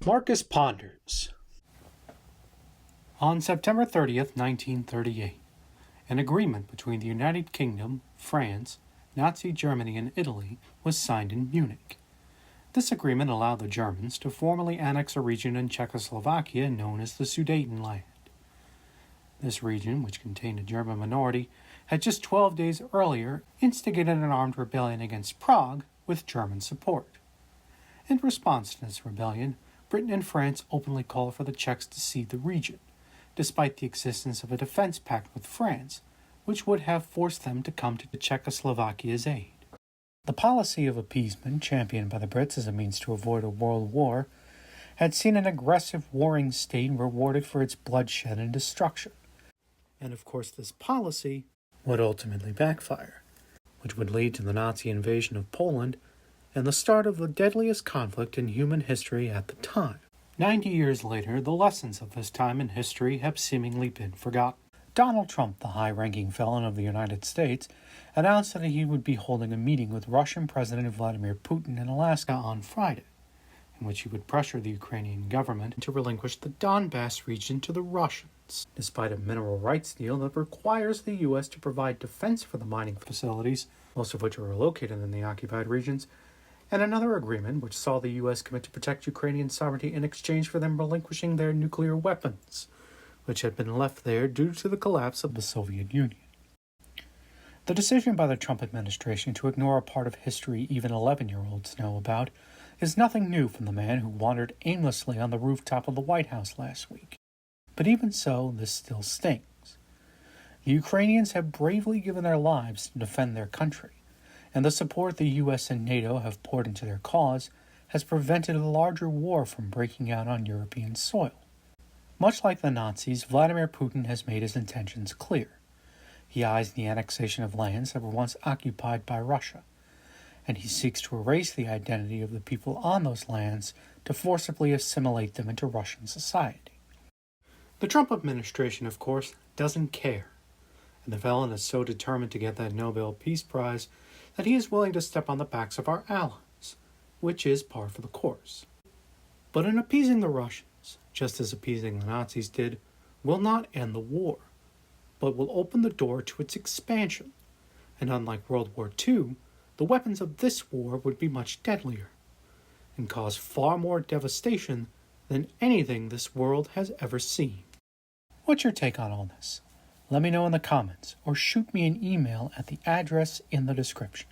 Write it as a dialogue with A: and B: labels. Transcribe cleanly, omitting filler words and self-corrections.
A: Marcus ponders. On September 30th, 1938, an agreement between the United Kingdom, France, Nazi Germany, and Italy was signed in Munich. This agreement allowed the Germans to formally annex a region in Czechoslovakia known as the Sudetenland. This region, which contained a German minority, had just 12 days earlier instigated an armed rebellion against Prague with German support. In response to this rebellion, Britain and France openly called for the Czechs to cede the region, despite the existence of a defense pact with France, which would have forced them to come to Czechoslovakia's aid. The policy of appeasement, championed by the Brits as a means to avoid a world war, had seen an aggressive warring state rewarded for its bloodshed and destruction. And of course this policy would ultimately backfire, which would lead to the Nazi invasion of Poland and the start of the deadliest conflict in human history at the time. 90 years later, the lessons of this time in history have seemingly been forgotten. Donald Trump, the high-ranking felon of the United States, announced that he would be holding a meeting with Russian President Vladimir Putin in Alaska on Friday, in which he would pressure the Ukrainian government to relinquish the Donbass region to the Russians, despite a mineral rights deal that requires the U.S. to provide defense for the mining facilities, most of which are located in the occupied regions, and another agreement which saw the U.S. commit to protect Ukrainian sovereignty in exchange for them relinquishing their nuclear weapons, which had been left there due to the collapse of the Soviet Union. The decision by the Trump administration to ignore a part of history even 11-year-olds know about is nothing new from the man who wandered aimlessly on the rooftop of the White House last week. But even so, this still stings. The Ukrainians have bravely given their lives to defend their country, and the support the U.S. and NATO have poured into their cause has prevented a larger war from breaking out on European soil. Much like the Nazis, Vladimir Putin has made his intentions clear. He eyes the annexation of lands that were once occupied by Russia, and he seeks to erase the identity of the people on those lands to forcibly assimilate them into Russian society. The Trump administration, of course, doesn't care, and the felon is so determined to get that Nobel Peace Prize that he is willing to step on the backs of our allies, which is par for the course. But in appeasing the Russians, just as appeasing the Nazis did, will not end the war, but will open the door to its expansion, and unlike World War II, the weapons of this war would be much deadlier, and cause far more devastation than anything this world has ever seen. What's your take on all this? Let me know in the comments, or shoot me an email at the address in the description.